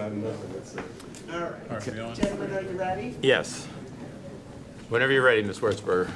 All right. Gentlemen, are you ready? Yes. Whenever you're ready, Ms. Wurzberger.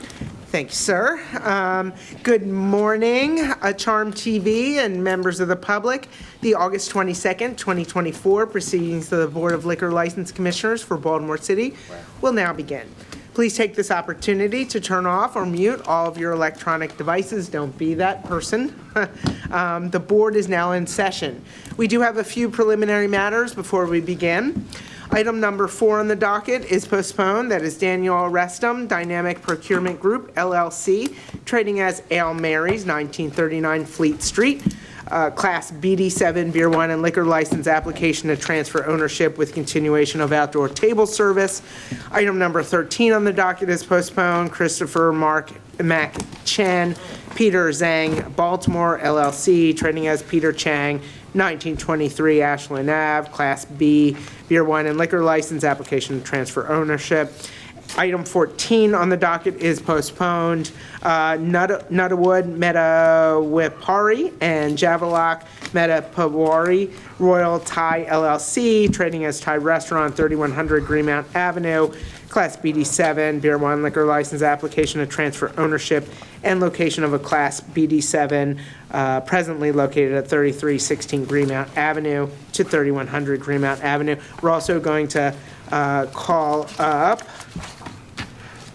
Thank you, sir. Good morning, Charm TV and members of the public. The August 22nd, 2024 proceedings of the Board of Liquor License Commissioners for Baltimore City will now begin. Please take this opportunity to turn off or mute all of your electronic devices. Don't be that person. The board is now in session. We do have a few preliminary matters before we begin. Item number 4 on the docket is postponed. That is Daniel Restum, Dynamic Procurement Group, LLC, trading as Ale Mary's, 1939 Fleet Street. Class BD7 beer, wine, and liquor license application to transfer ownership with continuation of outdoor table service. Item number 13 on the docket is postponed. Christopher Mac Chen, Peter Zhang, Baltimore, LLC, trading as Peter Chang, 1923 Ashland Ave, Class B beer, wine, and liquor license application to transfer ownership. Item 14 on the docket is postponed. Nuttawood Metawipari and Javelok Metapawari Royal Thai LLC, trading as Thai Restaurant, 3100 Greenmount Avenue, Class BD7 beer, wine, liquor license application to transfer ownership and location of a Class BD7 presently located at 3316 Greenmount Avenue to 3100 Greenmount Avenue. We're also going to call up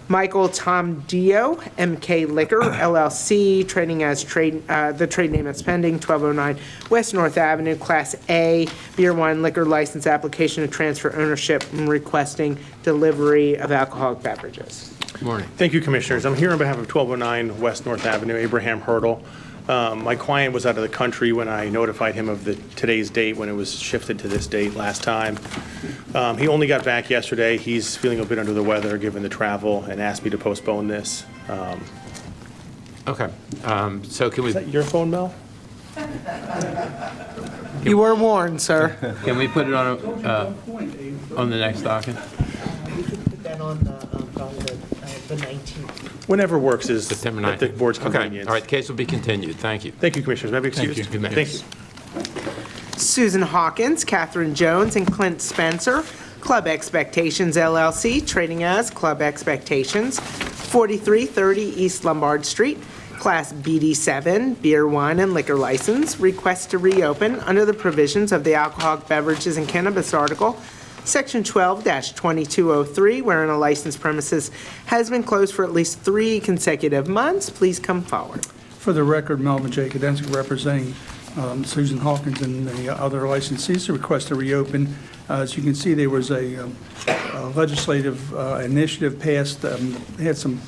Michael Tom Dio, MK Liquor, LLC, trading as the trade name is pending, 1209 West North Avenue, Class A, beer, wine, liquor license application to transfer ownership and requesting delivery of alcoholic beverages. Good morning. Thank you, Commissioners. I'm here on behalf of 1209 West North Avenue, Abraham Hurdle. My client was out of the country when I notified him of today's date, when it was shifted to this date last time. He only got back yesterday. He's feeling a bit under the weather given the travel and asked me to postpone this. Okay. So can we, Is that your phone, Mel? You were warned, sir. can we put it on the next docket? We could put that on the 19th. Whenever works is September at the 19th. board's Okay. convenience. All right, the case will be continued. Thank you. Thank you, Commissioners. May I be excused? Thank you. Susan Hawkins, Catherine Jones, and Clint Spencer, Club Expectations LLC, trading as Club Expectations, 4330 East Lombard Street, Class BD7, beer, wine, and liquor license, request to reopen under the provisions of the Alcoholic Beverages and Cannabis Article, Section 12-2203, wherein a licensed premises has been closed for at least 3 consecutive months. Please come forward. For the record, Melvin J. Kadensky representing Susan Hawkins and the other licensees to request to reopen. As you can see, there was a legislative initiative passed. They had some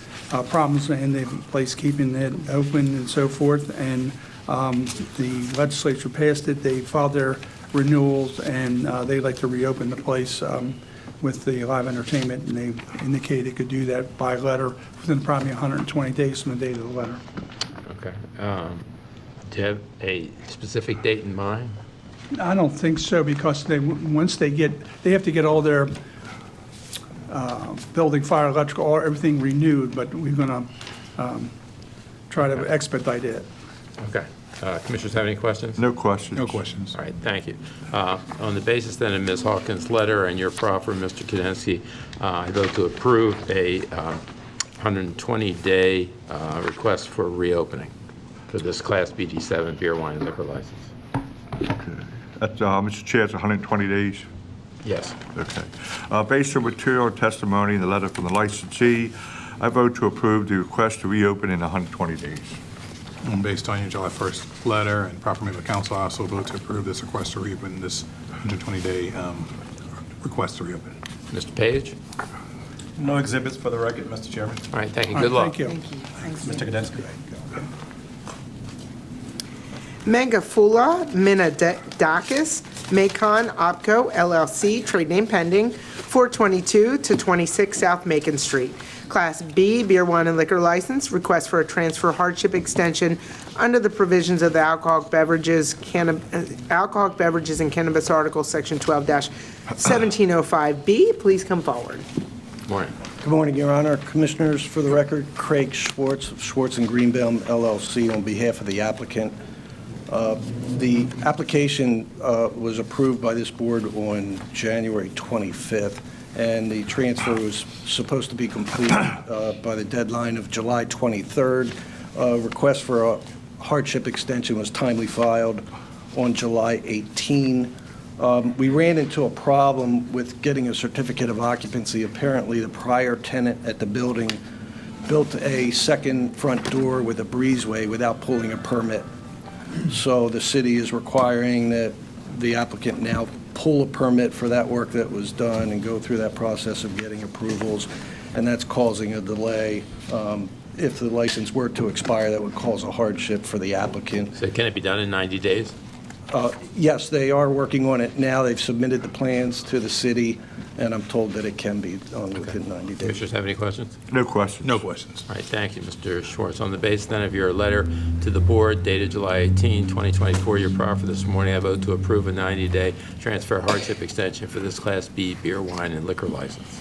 problems in the place keeping it open and so forth, and the legislature passed it. They filed their renewals, and they'd like to reopen the place with the live entertainment, and they indicated they could do that by letter within probably 120 days from the date of the letter. Okay. Do you have a specific date in mind? I don't think so, because once they have to get all their building, fire, electrical, everything renewed, but we're going to try to expedite it. Okay. Commissioners have any questions? No questions. No questions. All right, thank you. On the basis then of Ms. Hawkins' letter and your proffer, Mr. Kadensky, I vote to approve a 120-day request for reopening for this Class BD7 beer, wine, and liquor license. That's, Mr. Chair, it's 120 days. Yes. Okay. Based on material testimony and the letter from the licensee, I vote to approve the request to reopen in 120 days. And based on your July 1st letter and proper member of council, I also vote to approve this request to reopen, this 120-day request to reopen. Mr. Page? No exhibits for the record, Mr. Chairman. All right, thank you. All Good right, luck. Thank you. Mr. Kadensky. Megafula Minadakis, Macon Opco LLC, trade name pending, 422 to 26 South Macon Street. Class B, beer, wine, and liquor license, request for a transfer hardship extension under the provisions of the Alcoholic Beverages and Cannabis Article, Section 12-1705B. Please come forward. Good morning. Good morning, Your Honor. Commissioners, for the record, Craig Schwartz of Schwartz and Greenbaum LLC on behalf of the applicant. The application was approved by this board on January 25th, and the transfer was supposed to be completed by the deadline of July 23rd. Request for a hardship extension was timely filed on July 18. We ran into a problem with getting a certificate of occupancy. Apparently, the prior tenant at the building built a second front door with a breezeway without pulling a permit. So the city is requiring that the applicant now pull a permit for that work that was done and go through that process of getting approvals, and that's causing a delay. If the license were to expire, that would cause a hardship for the applicant. So can it be done in 90 days? Yes, they are working on it now. They've submitted the plans to the city, and I'm told that it can be done within 90 days. Commissioners have any questions? No questions. No questions. All right, thank you, Mr. Schwartz. On the basis then of your letter to the board dated July 18, 2024, your proffer this morning, I vote to approve a 90-day transfer hardship extension for this Class B beer, wine, and liquor license.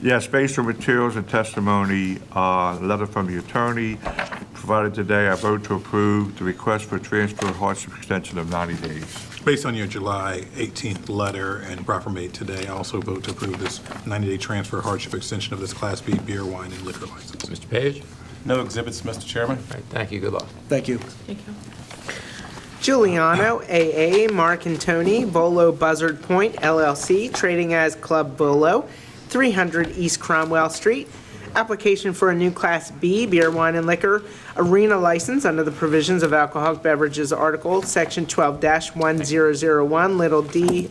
Yes, based on materials and testimony, letter from the attorney provided today, I vote to approve the request for transfer hardship extension of 90 days. Based on your July 18th letter and proffer made today, I also vote to approve this 90-day transfer hardship extension of this Class B beer, wine, and liquor license. Mr. Page? No exhibits, Mr. Chairman. All right, thank you. Good luck. Thank you. Giuliano, AA, Mark and Tony, Volo Buzzard Point, LLC, trading as Club Volo, 300 East Cromwell Street. Application for a new Class B beer, wine, and liquor arena license under the provisions of Alcoholic Beverages Article, Section 12-1001, little d,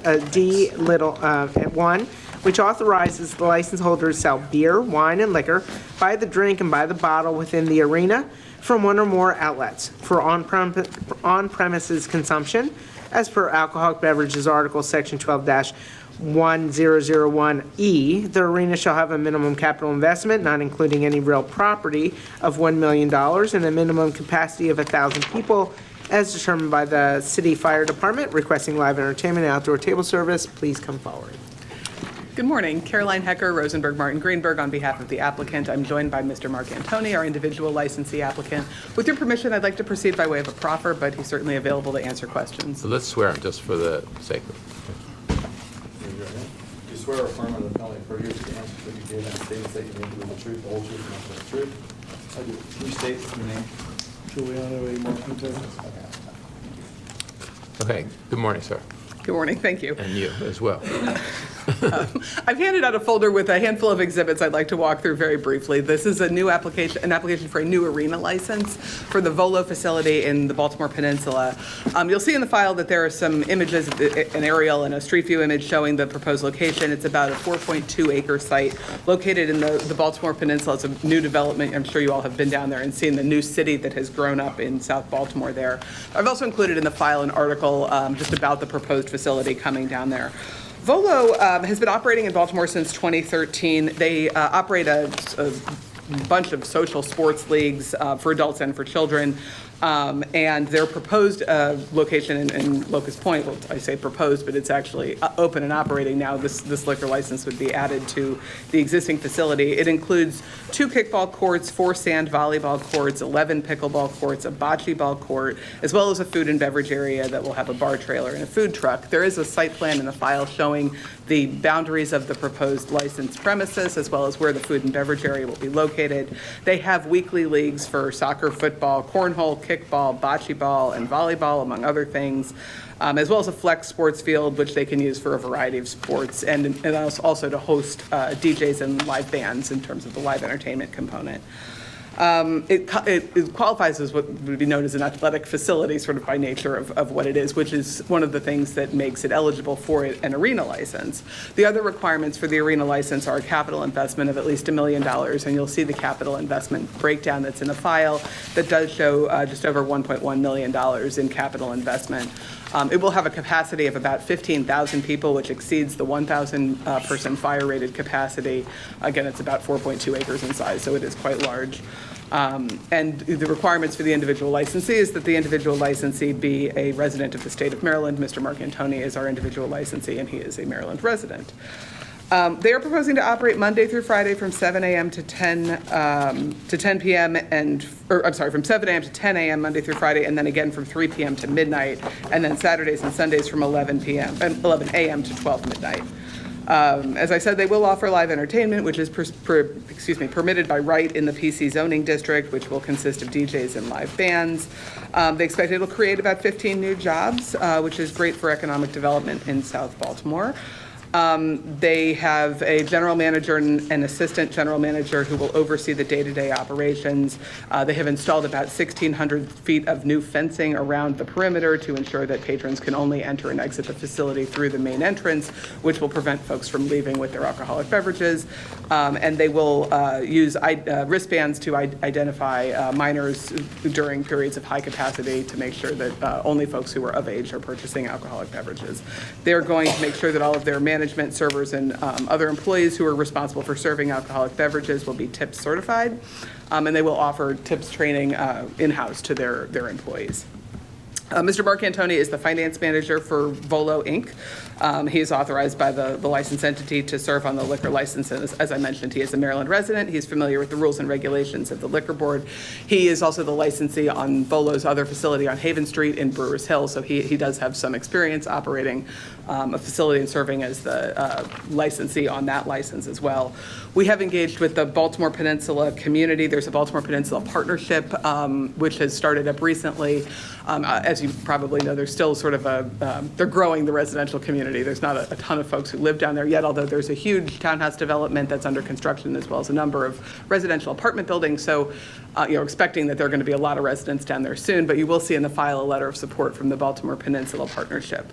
little 1, which authorizes the license holder to sell beer, wine, and liquor by the drink and by the bottle within the arena from one or more outlets for on-premises consumption as per Alcoholic Beverages Article, Section 12-1001E. The arena shall have a minimum capital investment, not including any real property, of $1 million and a minimum capacity of 1,000 people as determined by the City Fire Department. Requesting live entertainment and outdoor table service, please come forward. Good morning. Caroline Hecker, Rosenberg, Martin, Greenberg, on behalf of the applicant. I'm joined by Mr. Mark Antoni, our individual licensee applicant. With your permission, I'd like to proceed by way of a proffer, but he's certainly available to answer questions. So let's swear him just for the sake of it. Do you swear or affirm under the penalty of perjury that the answers that you give and statements that you make will be the truth, the whole truth, and nothing but the truth? I do. Can you state your name? Giuliano A. Marcantonio. Okay, good morning, sir. Good morning. Thank you. And you as well. I've handed out a folder with a handful of exhibits I'd like to walk through very briefly. This is a new application, an application for a new arena license for the Volo facility in the Baltimore Peninsula. You'll see in the file that there are some images, an aerial and a street view image showing the proposed location. It's about a 4.2-acre site located in the Baltimore Peninsula. It's a new development. I'm sure you all have been down there and seen the new city that has grown up in South Baltimore there. I've also included in the file an article just about the proposed facility coming down there. Volo has been operating in Baltimore since 2013. They operate a bunch of social sports leagues for adults and for children. And their proposed location in Locust Point, well, I say proposed, but it's actually open and operating now. This liquor license would be added to the existing facility. It includes 2 kickball courts, 4 sand volleyball courts, 11 pickleball courts, a bocce ball court, as well as a food and beverage area that will have a bar trailer and a food truck. There is a site plan in the file showing the boundaries of the proposed licensed premises, as well as where the food and beverage area will be located. They have weekly leagues for soccer, football, cornhole, kickball, bocce ball, and volleyball, among other things, as well as a flex sports field, which they can use for a variety of sports, and also to host DJs and live bands in terms of the live entertainment component. It qualifies as what would be known as an athletic facility, sort of by nature of what it is, which is one of the things that makes it eligible for an arena license. The other requirements for the arena license are a capital investment of at least $1 million, and you'll see the capital investment breakdown that's in the file that does show just over $1.1 million in capital investment. It will have a capacity of about 15,000 people, which exceeds the 1,000 person fire-rated capacity. Again, it's about 4.2 acres in size, so it is quite large. And the requirements for the individual licensee is that the individual licensee be a resident of the state of Maryland. Mr. Mark Antoni is our individual licensee, and he is a Maryland resident. They are proposing to operate Monday through Friday from 7 a.m. to 10 p.m. From 7 a.m. to 10 a.m. Monday through Friday, and then again from 3 p.m. to midnight, and then Saturdays and Sundays from 11 a.m. to 12 midnight. As I said, they will offer live entertainment, which is permitted by right in the PC zoning district, which will consist of DJs and live bands. They expect it'll create about 15 new jobs, which is great for economic development in South Baltimore. They have a general manager and an assistant general manager who will oversee the day-to-day operations. They have installed about 1,600 feet of new fencing around the perimeter to ensure that patrons can only enter and exit the facility through the main entrance, which will prevent folks from leaving with their alcoholic beverages. And they will use wristbands to identify minors during periods of high capacity to make sure that only folks who are of age are purchasing alcoholic beverages. They're going to make sure that all of their management, servers, and other employees who are responsible for serving alcoholic beverages will be TIPS certified, and they will offer TIPS training in-house to their employees. Mr. Mark Antoni is the finance manager for Volo Inc. He is authorized by the licensed entity to serve on the liquor license. And as I mentioned, he is a Maryland resident. He's familiar with the rules and regulations of the liquor board. He is also the licensee on Volo's other facility on Haven Street in Brewers Hill, so he does have some experience operating a facility and serving as the licensee on that license as well. We have engaged with the Baltimore Peninsula community. There's a Baltimore Peninsula partnership, which has started up recently. As you probably know, there's still sort of they're growing the residential community. There's not a ton of folks who live down there yet, although there's a huge townhouse development that's under construction, as well as a number of residential apartment buildings. So, expecting that there are going to be a lot of residents down there soon, but you will see in the file a letter of support from the Baltimore Peninsula Partnership.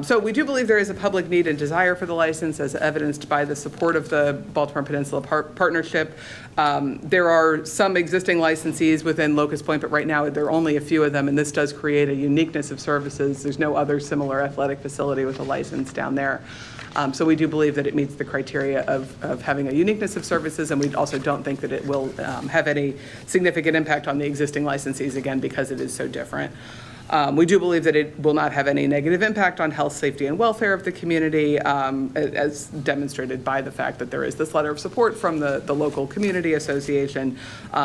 So we do believe there is a public need and desire for the license, as evidenced by the support of the Baltimore Peninsula Partnership. There are some existing licensees within Locust Point, but right now there are only a few of them, and this does create a uniqueness of services. There's no other similar athletic facility with a license down there. So we do believe that it meets the criteria of having a uniqueness of services, and we also don't think that it will have any significant impact on the existing licensees, again, because it is so different. We do believe that it will not have any negative impact on health, safety, and welfare of the community, as demonstrated by the fact that there is this letter of support from the local community association.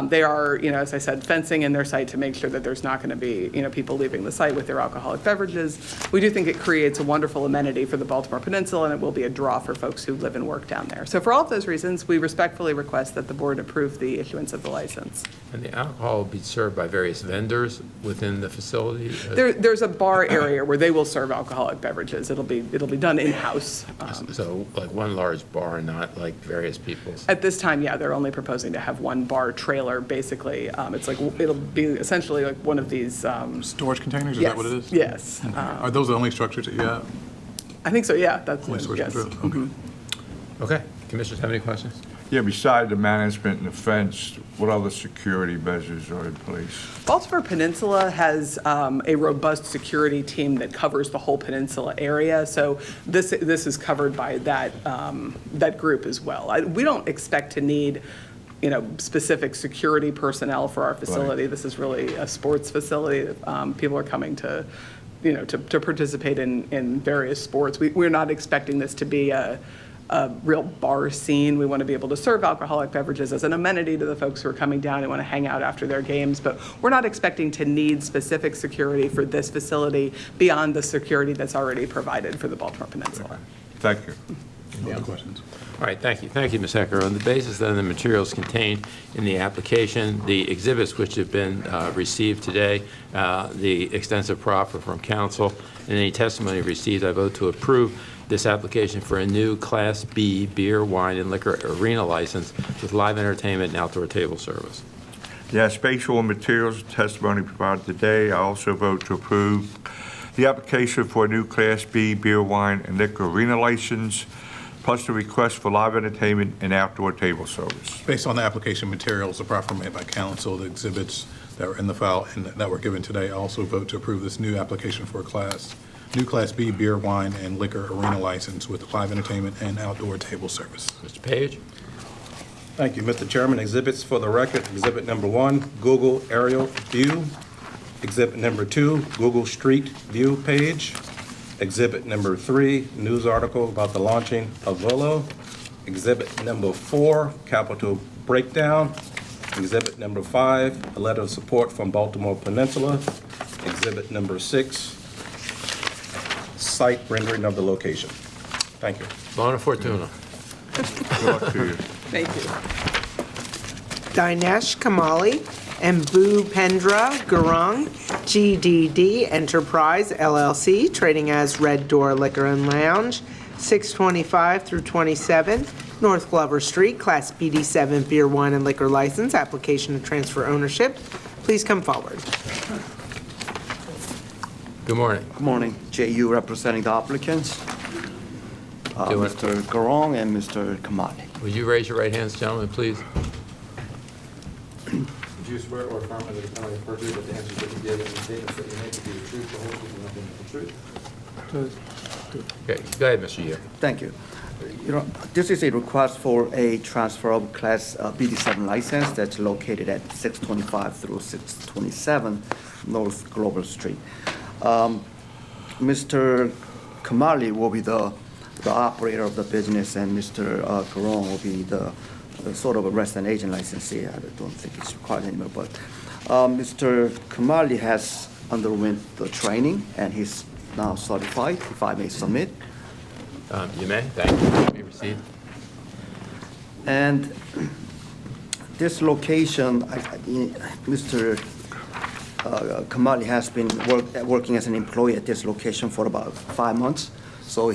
They are, as I said, fencing in their site to make sure that there's not going to be, people leaving the site with their alcoholic beverages. We do think it creates a wonderful amenity for the Baltimore Peninsula, and it will be a draw for folks who live and work down there. So for all of those reasons, we respectfully request that the board approve the issuance of the license. And the alcohol will be served by various vendors within the facility? There's a bar area where they will serve alcoholic beverages. It'll be done in-house. So like one large bar, not like various people's? At this time, yeah, they're only proposing to have one bar trailer, basically. It's like, it'll be essentially like one of these. Storage containers, is Yes, that what it is? yes. Are those the only structures that you have? I think so, yeah, that's, Only storage yes. containers? Okay. Okay. Commissioners have any questions? Yeah, beside the management and the fence, what other security measures are in place? Baltimore Peninsula has a robust security team that covers the whole peninsula area, so this is covered by that group as well. We don't expect to need, specific security personnel for our facility. Right. This is really a sports facility. People are coming to, to participate in various sports. We're not expecting this to be a real bar scene. We want to be able to serve alcoholic beverages as an amenity to the folks who are coming down and want to hang out after their games, but we're not expecting to need specific security for this facility beyond the security that's already provided for the Baltimore Peninsula. Thank you. No other questions? All right, thank you. Thank you, Ms. Hecker. On the basis then of the materials contained in the application, the exhibits which have been received today, the extensive proffer from counsel, and any testimony received, I vote to approve this application for a new Class B beer, wine, and liquor arena license with live entertainment and outdoor table service. Yeah, spatial and materials testimony provided today. I also vote to approve the application for a new Class B beer, wine, and liquor arena license, plus the request for live entertainment and outdoor table service. Based on the application materials, the proffer made by council, the exhibits that were in the file and that were given today, I also vote to approve this new application for new Class B beer, wine, and liquor arena license with live entertainment and outdoor table service. Mr. Page? Thank you, Mr. Chairman. Exhibits for the record, exhibit number 1, Google aerial view. Exhibit number 2, Google Street View page. Exhibit number 3, news article about the launching of Volo. Exhibit number 4, capital breakdown. Exhibit number 5, a letter of support from Baltimore Peninsula. Exhibit number 6, site rendering of the location. Thank you. Bona Fortuna. Good luck to you. Thank you. Dinesh Kamali and Bhupendra Gurung, GDD Enterprise LLC, trading as Red Door Liquor and Lounge, 625 through 27 North Glover Street, Class BD7 beer, wine, and liquor license, application to transfer ownership. Please come forward. Good morning. Good morning. J.U. representing the applicants, Do it. Mr. Garong and Mr. Kamali. Would you raise your right hands, gentlemen, please? Do you swear or affirm under the penalty of perjury that the answers that you give and the statements that you make will be the truth, the whole truth, and nothing but the truth? Okay, go ahead, Mr. Yu. Thank you. This is a request for a transfer of Class BD7 license that's located at 625 through 627 North Glover Street. Mr. Kamali will be the operator of the business, and Mr. Garong will be the sort of a resident agent licensee. I don't think it's required anymore, but Mr. Kamali has underwent the training, and he's now certified, if I may submit. You may. Thank you. You may proceed. And this location, Mr. Kamali has been working as an employee at this location for about 5 months. So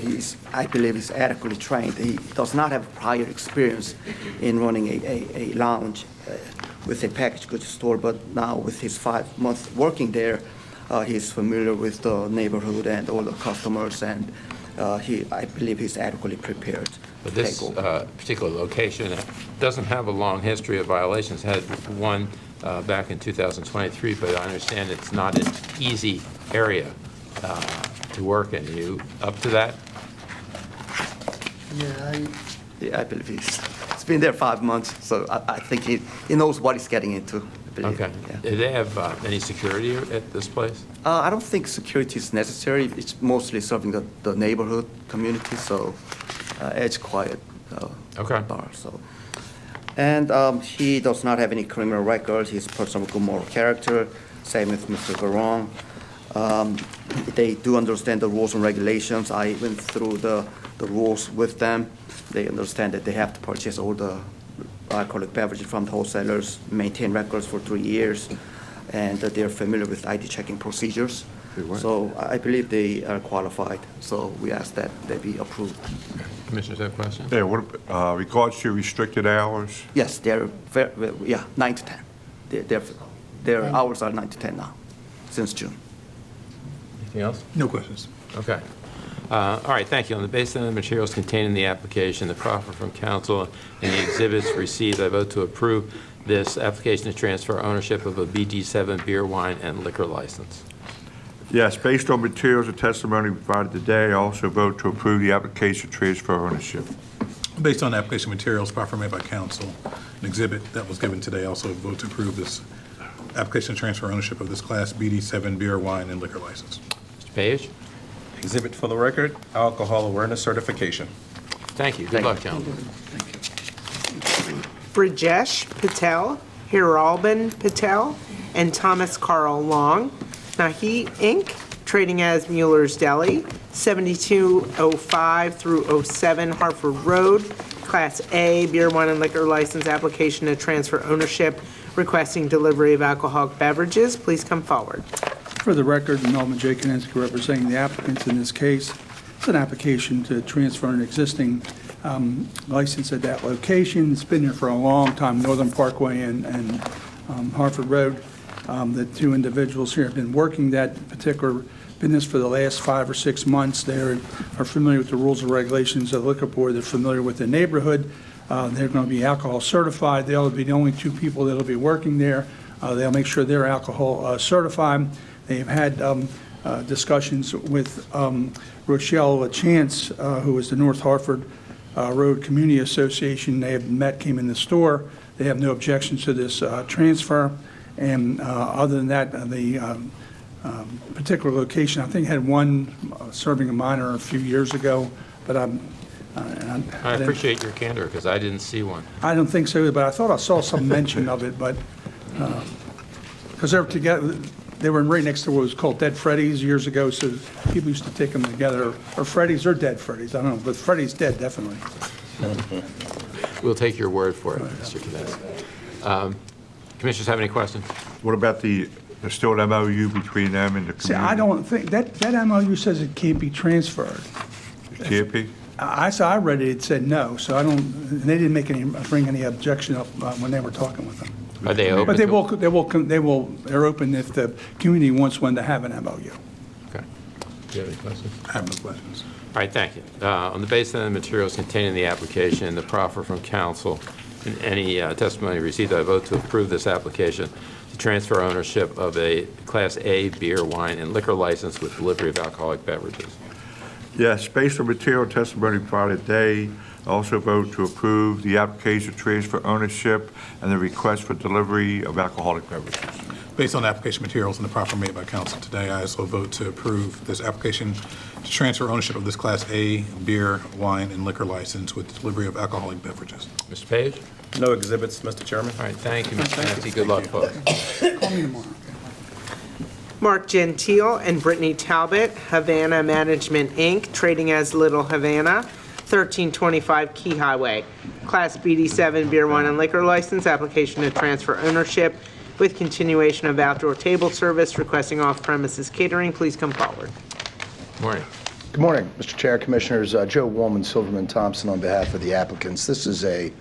I believe he's adequately trained. He does not have prior experience in running a lounge with a packaged goods store, but now with his 5 months working there, he's familiar with the neighborhood and all the customers, and I believe he's adequately prepared But to this take over. particular location doesn't have a long history of violations. Had one back in 2023, but I understand it's not an easy area to work in. You up to that? Yeah, I believe he's been there 5 months, so I think he knows what he's getting into. I believe. Okay. Yeah. Do they have any security at this place? I don't think security is necessary. It's mostly serving the neighborhood community, so it's quiet Okay. bar. So, and he does not have any criminal record. He's a person of good moral character. Same with Mr. Garong. They do understand the rules and regulations. I went through the rules with them. They understand that they have to purchase all the alcoholic beverages from the wholesalers, maintain records for 3 years, and that they're familiar with ID checking procedures. So I believe they are qualified, so we ask that they be approved. Commissioners have questions? Yeah, what, regards to restricted hours? Yes, they're, 9 to 10. Their hours are 9 to 10 now, since June. Anything else? No questions. Okay. All right, thank you. On the basis of the materials contained in the application, the proffer from council, and the exhibits received, I vote to approve this application to transfer ownership of a BD7 beer, wine, and liquor license. Yes, based on materials and testimony provided today, I also vote to approve the application to transfer ownership. Based on the application materials proffered made by council, an exhibit that was given today, also vote to approve this application to transfer ownership of this Class BD7 beer, wine, and liquor license. Mr. Page? Exhibit for the record, alcohol awareness certification. Thank you. Good luck, gentlemen. Brajesh Patel, Hiralban Patel, and Thomas Carl Long, Nahi Inc., trading as Mueller's Deli, 7205 through 07 Hartford Road, Class A beer, wine, and liquor license application to transfer ownership, requesting delivery of alcoholic beverages. Please come forward. For the record, Melvin J. Kanensky representing the applicants in this case. It's an application to transfer an existing license at that location. It's been there for a long time, Northern Parkway and Hartford Road. The two individuals here have been working that particular business for the last 5 or 6 months. They are familiar with the rules and regulations of the liquor board. They're familiar with the neighborhood. They're going to be alcohol certified. They'll be the only 2 people that will be working there. They'll make sure they're alcohol certified. They've had discussions with Rochelle Chance, who is the North Hartford Road Community Association. They have met, came in the store. They have no objections to this transfer. And other than that, the particular location. I think had one serving a minor a few years ago, but I appreciate your candor, because I didn't see one. I don't think so, but I thought I saw some mention of it, but, because they were together, they were right next to what was called Dead Freddy's years ago, so people used to take them together, or Freddy's or Dead Freddy's, I don't know, but Freddy's dead, definitely. We'll take your word for it, Mr. Kavanaugh. Commissioners have any questions? What about there's still an MOU between them and the community? See, I don't think, that MOU says it can't be transferred. It can't be? I read it, it said no, so I don't, and they didn't bring any objection up when they were talking with them. Are they open? But they're open if the community wants one to have an MOU. Okay. Do you have any questions? I have no questions. All right, thank you. On the basis of the materials contained in the application and the proffer from counsel and any testimony received, I vote to approve this application to transfer ownership of a Class A beer, wine, and liquor license with delivery of alcoholic beverages. Yes, based on material testimony provided today, I also vote to approve the application to transfer ownership and the request for delivery of alcoholic beverages. Based on the application materials and the proffer made by council today, I also vote to approve this application to transfer ownership of this Class A beer, wine, and liquor license with delivery of alcoholic beverages. Mr. Page? No exhibits, Mr. Chairman. All right, thank you, Mr. Nancy. Good luck, folks. Call me tomorrow. Mark Gentile and Brittany Talbot, Havana Management, Inc., trading as Little Havana, 1325 Key Highway. Class BD7 beer, wine, and liquor license, application to transfer ownership with continuation of outdoor table service, requesting off-premises catering. Please come forward. Morning. Good morning, Mr. Chair, Commissioners. Joe Woolman, Silverman Thompson on behalf of the applicants. This is a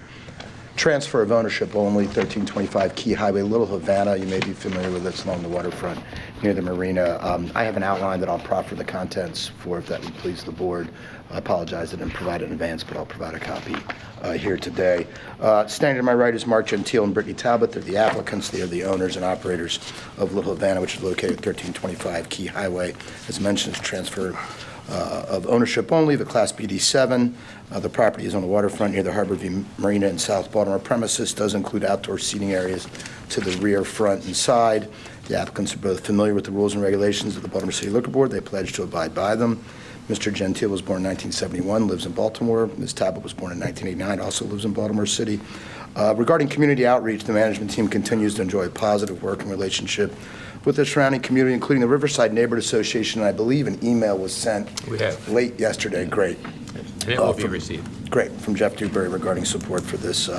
transfer of ownership only, 1325 Key Highway, Little Havana. You may be familiar with this along the waterfront near the marina. I have an outline that I'll proffer the contents for, if that would please the board. I apologize I didn't provide it in advance, but I'll provide a copy here today. Standing to my right is Mark Gentile and Brittany Talbot. They're the applicants. They are the owners and operators of Little Havana, which is located at 1325 Key Highway. As mentioned, it's transfer of ownership only, the Class BD7. The property is on the waterfront near the Harbor View Marina in South Baltimore. Premises does include outdoor seating areas to the rear, front, and side. The applicants are both familiar with the rules and regulations of the Baltimore City Liquor Board. They pledge to abide by them. Mr. Gentile was born in 1971, lives in Baltimore. Ms. Talbot was born in 1989, also lives in Baltimore City. Regarding community outreach, the management team continues to enjoy a positive working relationship with the surrounding community, including the Riverside Neighborhood Association. And I believe an email was sent late yesterday. Great. And it will be received. Great, from Jeff Dewberry regarding support for this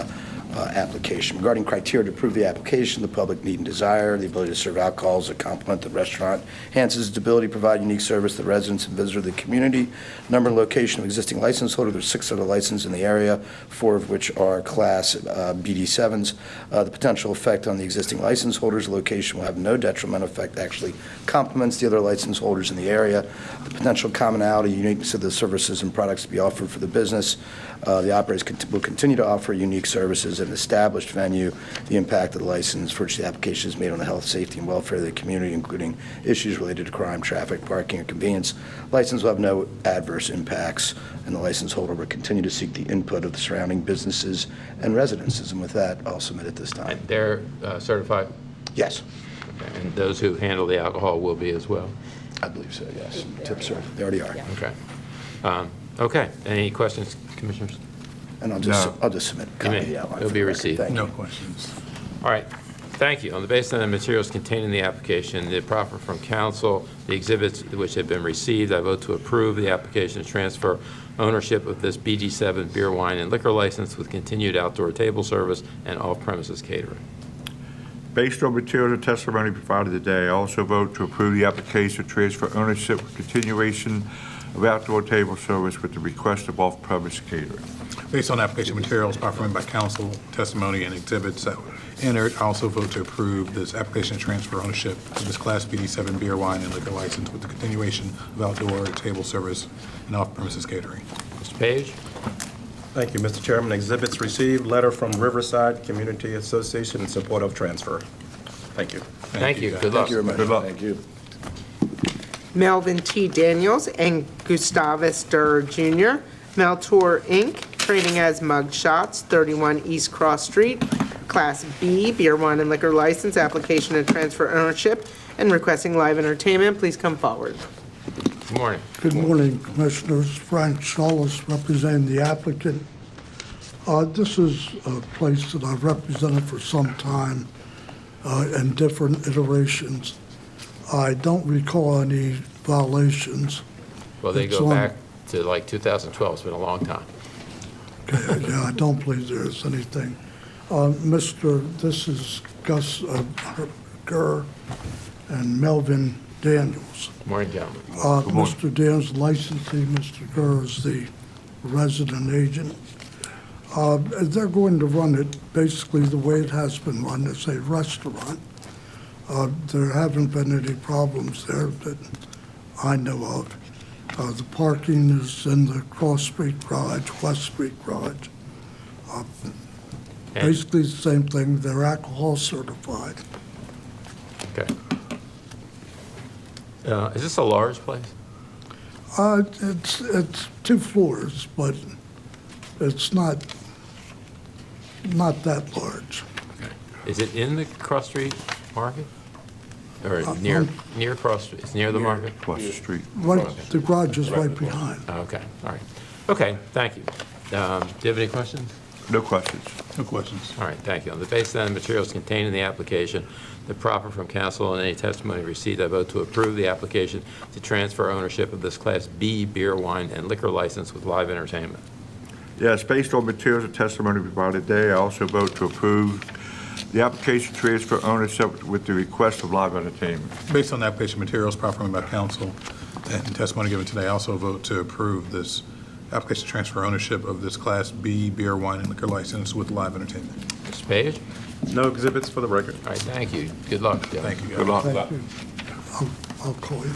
application. Regarding criteria to approve the application, the public need and desire, the ability to serve alcohols that complement the restaurant, enhances its ability to provide unique service to residents and visitors of the community, number and location of existing license holder. There's 6 other licenses in the area, 4 of which are Class BD7s. The potential effect on the existing license holders' location will have no detrimental effect, actually complements the other license holders in the area. The potential commonality, uniqueness of the services and products to be offered for the business. The operators will continue to offer unique services at an established venue. The impact of the license for which the application is made on the health, safety, and welfare of the community, including issues related to crime, traffic, parking, or convenience. License will have no adverse impacts, and the license holder will continue to seek the input of the surrounding businesses and residences. And with that, I'll submit at this time. And they're certified? Yes. Okay. And those who handle the alcohol will be as well? I believe so, yes. Tips are, they already are. Okay. Okay. Any questions, Commissioners? And I'll just submit a copy of the outline. It'll be received. Thank you. No questions. All right. Thank you. On the basis of the materials contained in the application, the proffer from council, the exhibits which have been received, I vote to approve the application to transfer ownership of this BG7 beer, wine, and liquor license with continued outdoor table service and off-premises catering. Based on material and testimony provided today, I also vote to approve the application to transfer ownership with continuation of outdoor table service with the request of off-premise catering. Based on application materials proffered by council, testimony, and exhibits that were entered, I also vote to approve this application to transfer ownership of this Class BD7 beer, wine, and liquor license with the continuation of outdoor table service and off-premises catering. Mr. Page? Thank you, Mr. Chairman. Exhibits received, letter from Riverside Community Association in support of transfer. Thank you. Thank you. Good luck. Thank you very much. Good luck. Thank you. Melvin T. Daniels and Gustavus Durr Jr., Meltor, Inc., trading as Mug Shots, 31 East Cross Street, Class B, beer, wine, and liquor license, application to transfer ownership and requesting live entertainment. Please come forward. Good morning. Good morning, Commissioners. Frank Shawless, representing the applicant. This is a place that I've represented for some time in different iterations. I don't recall any violations. Well, they It's go on- back to like 2012. It's been a long time. Okay, yeah, I don't believe there is anything. This is Gus Gurr and Melvin Daniels. Good morning, gentlemen. Mr. Daniels licensee, Mr. Gurr is the resident agent. They're going to run it basically the way it has been run as a restaurant. There haven't been any problems there that I know of. The parking is in the Cross Street Garage, West Street Garage. Basically the same thing. They're alcohol certified. Okay. Is this a large place? It's 2 floors, but it's not that large. Is it in the Cross Street Market? Or near Cross Street? It's near the market? Across the street. Right, the garage is right behind. Okay, all right. Okay, thank you. Do you have any questions? No questions. No questions. All right, thank you. On the basis of the materials contained in the application, the proffer from council and any testimony received, I vote to approve the application to transfer ownership of this Class B beer, wine, and liquor license with live entertainment. Yes, based on materials and testimony provided today, I also vote to approve the application transfer ownership with the request of live entertainment. Based on the application materials proffered by council and testimony given today, I also vote to approve this application to transfer ownership of this Class B beer, wine, and liquor license with live entertainment. Mr. Page? No exhibits for the record. All right, thank you. Good luck. Thank you, guys. Good luck. Thank you. I'll call you.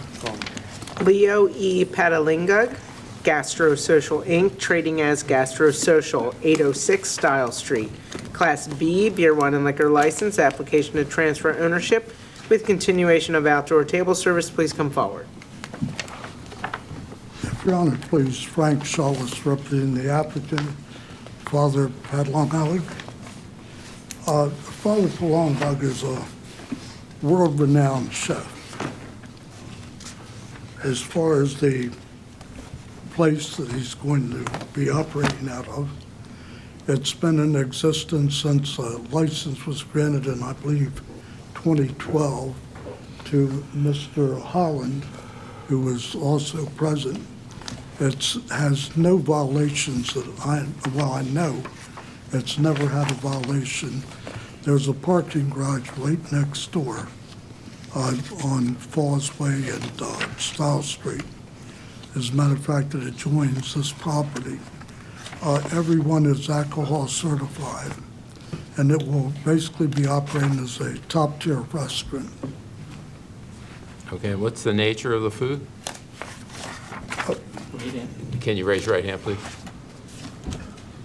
Leo E. Patalingug, Gastro Social Inc., trading as Gastro Social, 806 Style Street. Class B beer, wine, and liquor license, application to transfer ownership with continuation of outdoor table service. Please come forward. If Your Honor, please, Frank Shawless, representing the applicant, Father Padlonghug. Father Padlonghug is a world-renowned chef. As far as the place that he's going to be operating out of, it's been in existence since a license was granted in, I believe, 2012 to Mr. Holland, who was also present. It has no violations that I know. It's never had a violation. There's a parking garage right next door on Falls Way and Style Street. As a matter of fact, it adjoins this property. Everyone is alcohol certified, and it will basically be operating as a top-tier restaurant. Okay, what's the nature of the food? Can you raise your right hand, please?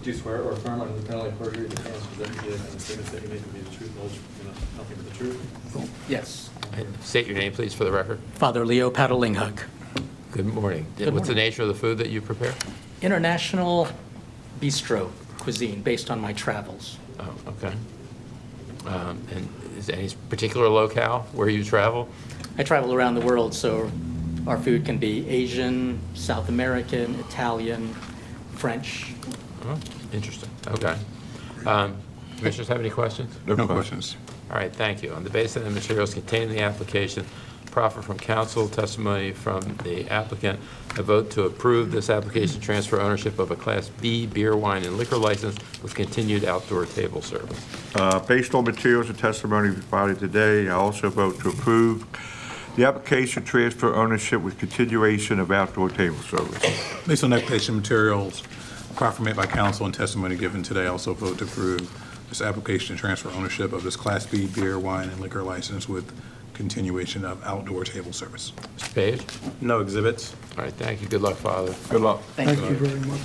Do you swear or affirm under the penalty of perjury that the answers that you give and the statements that you make will be the truth, and the whole truth, nothing but the truth? Yes. And state your name, please, for the record. Father Leo Patalingug. Good morning. Good What's the morning. nature of the food that you prepare? International bistro cuisine based on my travels. Oh, okay. And is there any particular locale where you travel? I travel around the world, so our food can be Asian, South American, Italian, French. Oh, interesting. Okay. Commissioners have any questions? No questions. All right, thank you. On the basis of the materials contained in the application, proffer from council, testimony from the applicant, I vote to approve this application to transfer ownership of a Class B beer, wine, and liquor license with continued outdoor table service. Based on materials and testimony provided today, I also vote to approve the application transfer ownership with continuation of outdoor table service. Based on the application materials proffered by council and testimony given today, I also vote to approve this application to transfer ownership of this Class B beer, wine, and liquor license with continuation of outdoor table service. Mr. Page? No exhibits. All right, thank you. Good luck, Father. Good luck. Thank you very much.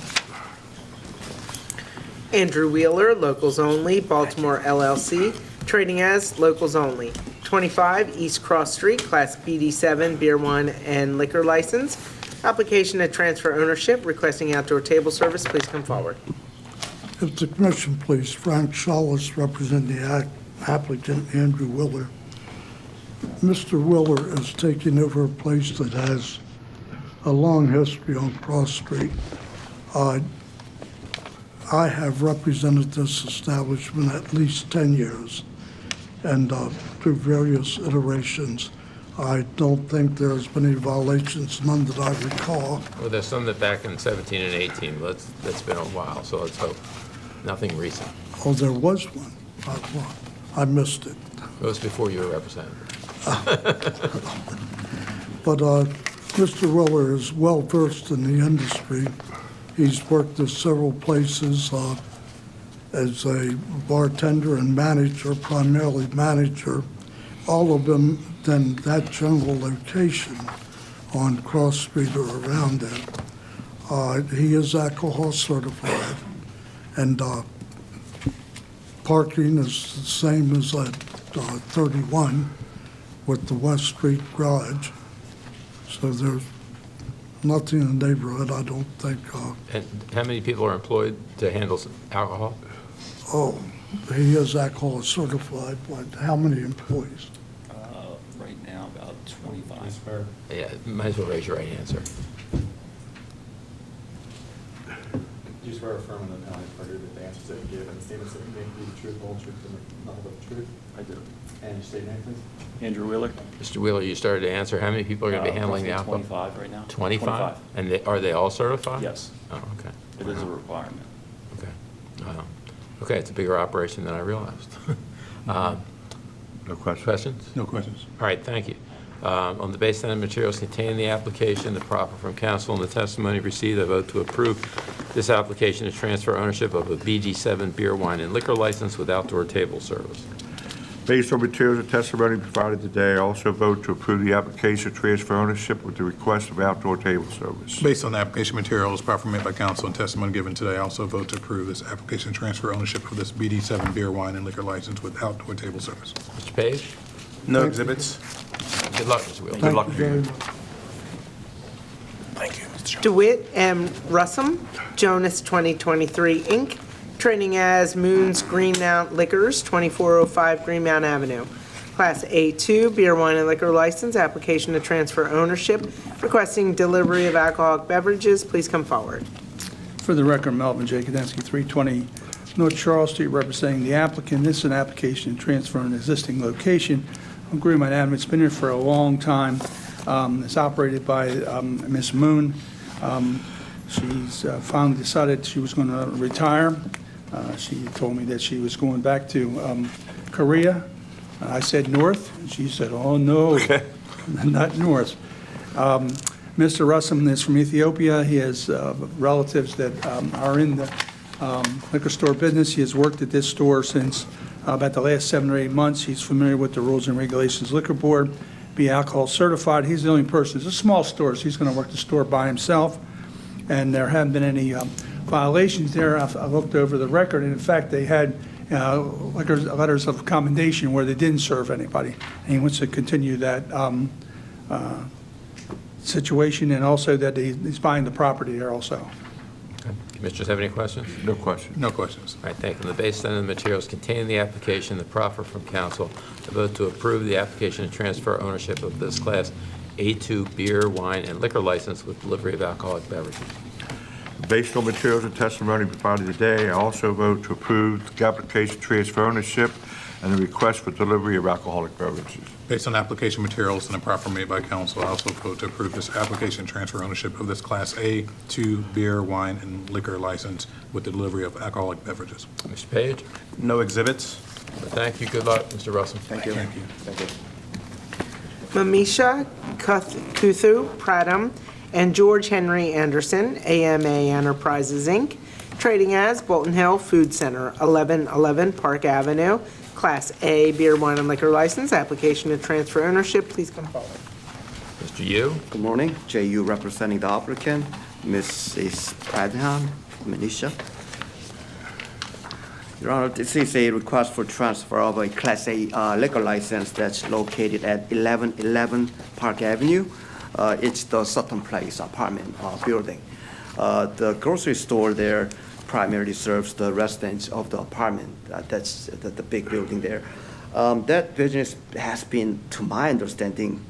Andrew Wheeler, Locals Only, Baltimore LLC, trading as Locals Only, 25 East Cross Street, Class BD7 beer, wine, and liquor license. Application to transfer ownership, requesting outdoor table service. Please come forward. If the commission, please, Frank Shawless, representing the applicant, Andrew Wheeler. Mr. Willer is taking over a place that has a long history on Cross Street. I have represented this establishment at least 10 years, and through various iterations. I don't think there's been any violations, none that I recall. Well, there's some that back in 17 and 18, but that's been a while, so let's hope nothing recent. Oh, there was one. I missed it. It was before you were representative. But Mr. Willer is well-versed in the industry. He's worked at several places as a bartender and manager, primarily manager, all of them in that general location on Cross Street or around it. He is alcohol certified, and parking is the same as at 31 with the West Street garage. So there's nothing in the neighborhood, I don't think. And how many people are employed to handle alcohol? Oh, he is alcohol certified, but how many employees? Right now, about 25. Yeah, might as well raise your right hand, sir. Do you swear or affirm in the penalty of perjury that the answers that you give and the statements that you make be the truth, the whole truth, and nothing but the truth? I do. And your state name, please? Andrew Wheeler. Mr. Wheeler, you started to answer. How many people are going to be handling the alcohol? 25 right now. 25? And are they all certified? Yes. Oh, okay. It is a requirement. Okay. Okay, it's a bigger operation than I realized. No questions? Questions? No questions. All right, thank you. On the basis that the materials contained in the application, the proffer from counsel, and the testimony received, I vote to approve this application to transfer ownership of a BG7 beer, wine, and liquor license with outdoor table service. Based on materials and testimony provided today, I also vote to approve the application to transfer ownership with the request of outdoor table service. Based on the application materials properly made by council and testimony given today, I also vote to approve this application to transfer ownership of this BD7 beer, wine, and liquor license with outdoor table service. Mr. Page? No exhibits. Good luck, Mr. Wheeler. Good luck Thank to you very you. much. Thank you, Mr. Chairman. DeWitt M. Russum, Jonas 2023, Inc., trading as Moon's Greenmount Liquors, 2405 Greenmount Avenue. Class A2 beer, wine, and liquor license, application to transfer ownership, requesting delivery of alcoholic beverages. Please come forward. For the record, Melvin J. Kadensky, 320 North Charles Street, representing the applicant. This is an application to transfer an existing location on Greenmount Avenue. It's been here for a long time. It's operated by Miss Moon. She's finally decided she was going to retire. She told me that she was going back to Korea. I said north, and she said, oh, no, not north. Mr. Russum is from Ethiopia. He has relatives that are in the liquor store business. He has worked at this store since about the last 7 or 8 months. He's familiar with the rules and regulations Liquor Board, be alcohol certified. He's the only person. It's a small store, so he's going to work the store by himself, and there haven't been any violations there. I looked over the record, and in fact, they had letters of commendation where they didn't serve anybody. And he wants to continue that situation, and also that he's buying the property there also. Commissioners have any questions? No questions. No questions. All right, thank you. On the basis of the materials contained in the application, the proffer from council, I vote to approve the application to transfer ownership of this Class A2 beer, wine, and liquor license with delivery of alcoholic beverages. Based on materials and testimony provided today, I also vote to approve the application to transfer ownership and the request for delivery of alcoholic beverages. Based on application materials and the proffer made by council, I also vote to approve this application to transfer ownership of this Class A2 beer, wine, and liquor license with the delivery of alcoholic beverages. Mr. Page? No exhibits. Thank you. Good luck, Mr. Russell. Thank you. Thank you. Thank you. Mamisha Kuthu Pradham and George Henry Anderson, AMA Enterprises, Inc., trading as Bolton Hill Food Center, 1111 Park Avenue, Class A beer, wine, and liquor license, application to transfer ownership. Please come forward. Mr. Yu? Good morning, J.U. representing the applicant, Mrs. Pradhan, Manisha. Your Honor, this is a request for transfer of a Class A liquor license that's located at 1111 Park Avenue. It's the Sutton Place apartment building. The grocery store there primarily serves the residents of the apartment. That's the big building there. That business has been, to my understanding,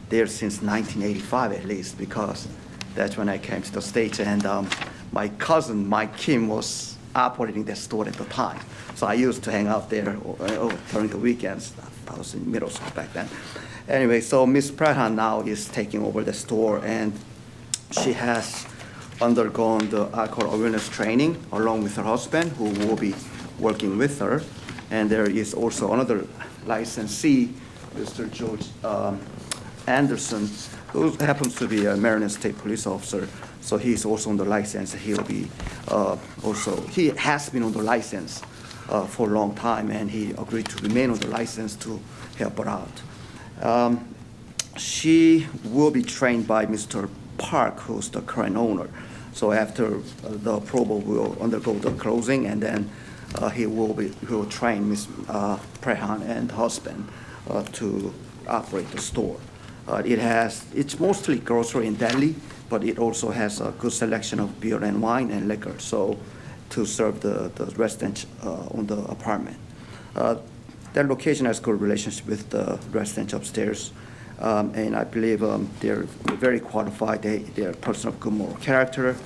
there since 1985 at least, because that's when I came to the States, and my cousin, Mike Kim, was operating that store at the time. So I used to hang out there during the weekends. I was in middle school back then. Anyway, so Ms. Prahan now is taking over the store, and she has undergone the alcohol awareness training along with her husband, who will be working with her. And there is also another licensee, Mr. George Anderson, who happens to be a Maryland State Police officer. So he's also on the license. He'll be he has been on the license for a long time, and he agreed to remain on the license to help her out. She will be trained by Mr. Park, who's the current owner. So after the approval, we'll undergo the closing, and then he will train Ms. Prahan and husband to operate the store. It's mostly grocery and deli, but it also has a good selection of beer and wine and liquor, so to serve the residents on the apartment. That location has good relationship with the residents upstairs, and I believe they're very qualified. They're a person of good moral character.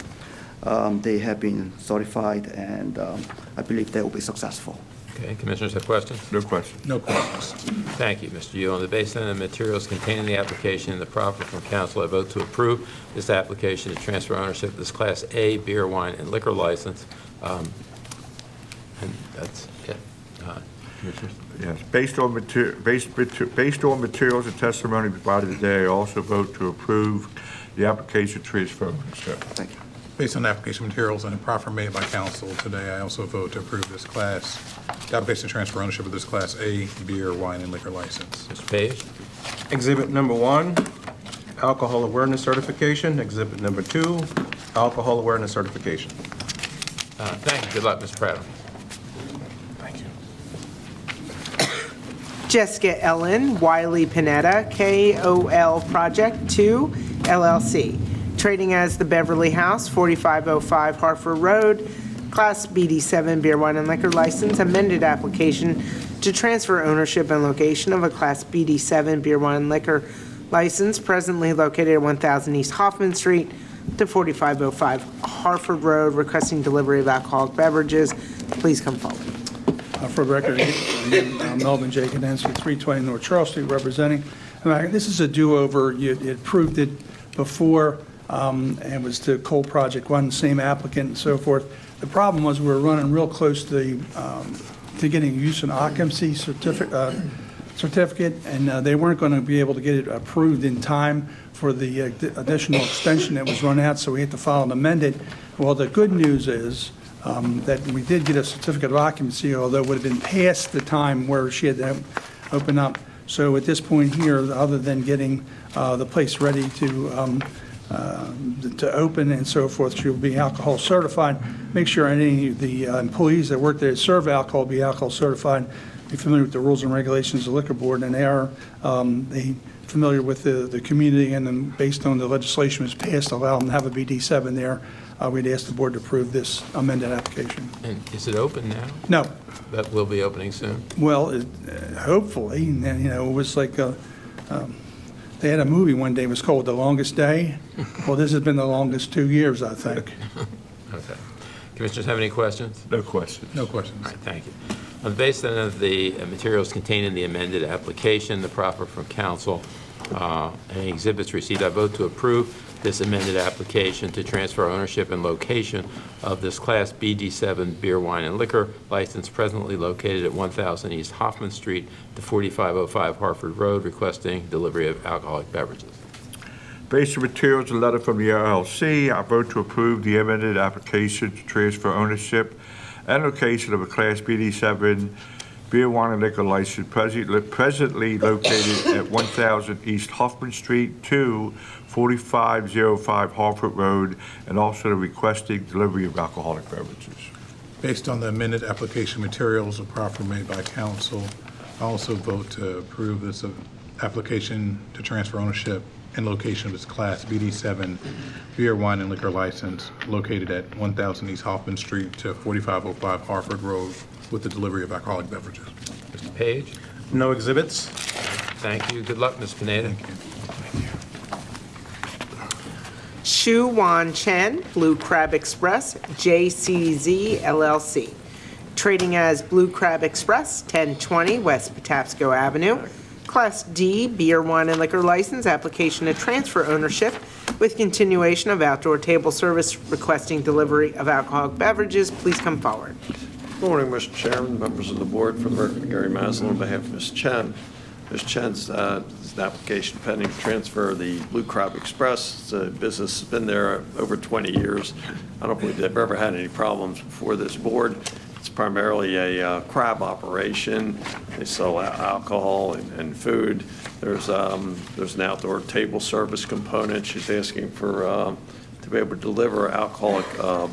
They have been certified, and I believe they will be successful. Okay, commissioners have questions? No questions. No questions. Thank you, Mr. Yu. On the basis of the materials contained in the application and the proffer from council, I vote to approve this application to transfer ownership of this Class A beer, wine, and liquor license. And that's it. Commissioners? Yes, based on materials and testimony provided today, I also vote to approve the application transfer ownership. Thank you. Based on the application materials and the proffer made by council today, I also vote to approve the application to transfer ownership of this Class A beer, wine, and liquor license. Mr. Page? Exhibit number 1, alcohol awareness certification. Exhibit number 2, alcohol awareness certification. Thank you. Good luck, Mr. Pratt. Thank you. Jessica Ellen Wiley Panetta, KOL Project 2 LLC, trading as the Beverly House, 4505 Hartford Road, Class BD7 beer, wine, and liquor license, amended application to transfer ownership and location of a Class BD7 beer, wine, and liquor license presently located at 1000 East Hoffman Street to 4505 Hartford Road, requesting delivery of alcoholic beverages. Please come forward. For the record, Melvin J. Kadensky, 320 North Charles Street, representing. This is a do-over. You approved it before, and it was to Coal Project 1, same applicant and so forth. The problem was we were running real close to getting use and occupancy certificate, and they weren't going to be able to get it approved in time for the additional extension that was run out, so we had to file an amended. Well, the good news is that we did get a certificate of occupancy, although it would have been past the time where she had to open up. So at this point here, other than getting the place ready to open and so forth, she'll be alcohol certified. Make sure any of the employees that work there that serve alcohol be alcohol certified, be familiar with the rules and regulations of the liquor board, and they are familiar with the community, and then based on the legislation was passed, allow them to have a BD7 there. We'd ask the board to approve this amended application. And is it open now? No. That will be opening soon? Well, hopefully, and, it was like they had a movie one day, it was called The Longest Day. Well, this has been the longest 2 years, I think. Okay. Commissioners have any questions? No questions. No questions. All right, thank you. On the basis of the materials contained in the amended application, the proffer from council, and exhibits received, I vote to approve this amended application to transfer ownership and location of this Class BD7 beer, wine, and liquor license presently located at 1000 East Hoffman Street to 4505 Hartford Road, requesting delivery of alcoholic beverages. Based on materials and letter from the LLC, I vote to approve the amended application to transfer ownership and location of a Class BD7 beer, wine, and liquor license presently located at 1000 East Hoffman Street to 4505 Hartford Road, and also requesting delivery of alcoholic beverages. Based on the amended application materials and proffer made by council, I also vote to approve this application to transfer ownership and location of this Class BD7 beer, wine, and liquor license located at 1000 East Hoffman Street to 4505 Hartford Road with the delivery of alcoholic beverages. Mr. Page? No exhibits. Thank you. Good luck, Ms. Pineda. Shu Wan Chen, Blue Crab Express, JCZ LLC. Trading as Blue Crab Express, 1020 West Patapsco Avenue. Class D beer, wine, and liquor license, application to transfer ownership with continuation of outdoor table service, requesting delivery of alcoholic beverages. Please come forward. Good morning, Mr. Chairman, members of the board. For the record, Gary Maslin on behalf of Ms. Chen. Ms. Chen's is an application pending to transfer the Blue Crab Express. It's a business that's been there over 20 years. I don't believe they've ever had any problems before this board. It's primarily a crab operation. They sell alcohol and food. There's an outdoor table service component. She's asking for to be able to deliver alcoholic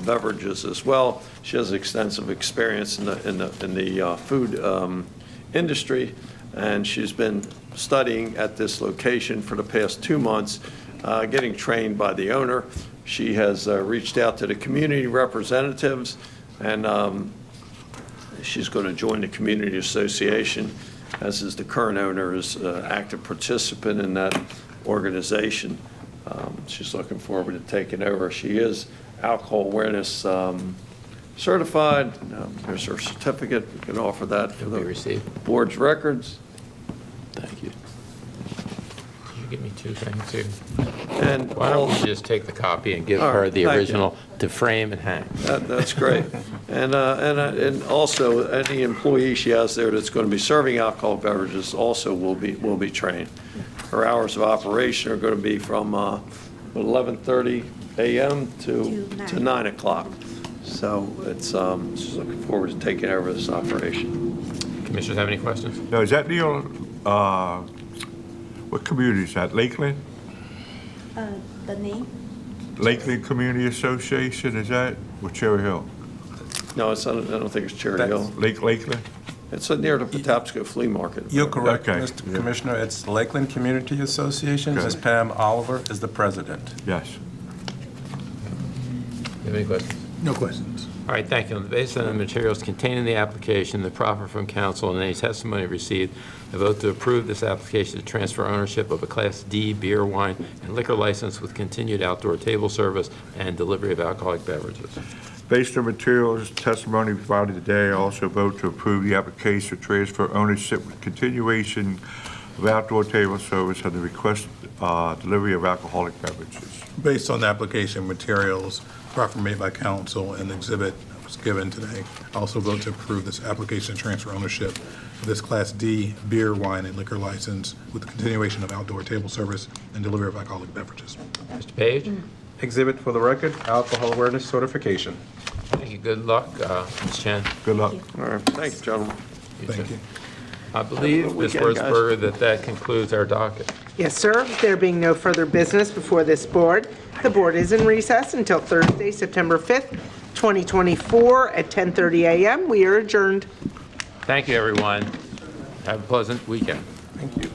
beverages as well. She has extensive experience in the food industry, and she's been studying at this location for the past 2 months, getting trained by the owner. She has reached out to the community representatives, and she's going to join the community association, as is the current owner, is an active participant in that organization. She's looking forward to taking over. She is alcohol awareness certified. There's her certificate. We can offer that for the board's records. Thank you. Can you give me 2 things here? And why don't we just take the copy and give All her right, the thank original to frame and hang? That's great. And also, any employee she has there that's going to be serving alcohol beverages also will be trained. Her hours of operation are going to be from 11:30 a.m. to 9 o'clock. So it's she's looking forward to taking over this operation. Commissioners have any questions? Now, is that the, what community is that, Lakeland? The name? Lakeland Community Association, is that, or Cherry Hill? No, I don't think it's Cherry Hill. Lakeland? It's near the Patapsco Flea Market. You're correct, Okay. Mr. Commissioner. It's Lakeland Community Association. Ms. Pam Oliver is the president. Yes. You have any questions? No questions. All right, thank you. On the basis of the materials contained in the application, the proffer from council, and any testimony received, I vote to approve this application to transfer ownership of a Class D beer, wine, and liquor license with continued outdoor table service and delivery of alcoholic beverages. Based on materials, testimony provided today, I also vote to approve the application to transfer ownership with continuation of outdoor table service and the request delivery of alcoholic beverages. Based on the application materials, proffer made by council and the exhibit that was given today, I also vote to approve this application to transfer ownership of this Class D beer, wine, and liquor license with the continuation of outdoor table service and delivery of alcoholic beverages. Mr. Page? Exhibit for the record, alcohol awareness certification. Thank you. Good luck, Ms. Chen. Good luck. All right, thank you, gentlemen. Thank you. I believe, Ms. Weekend, guys. Wurzburger, that concludes our docket. Yes, sir. There being no further business before this board, the board is in recess until Thursday, September 5th, 2024 at 10:30 a.m. We are adjourned. Thank you, everyone. Have a pleasant weekend. Thank you.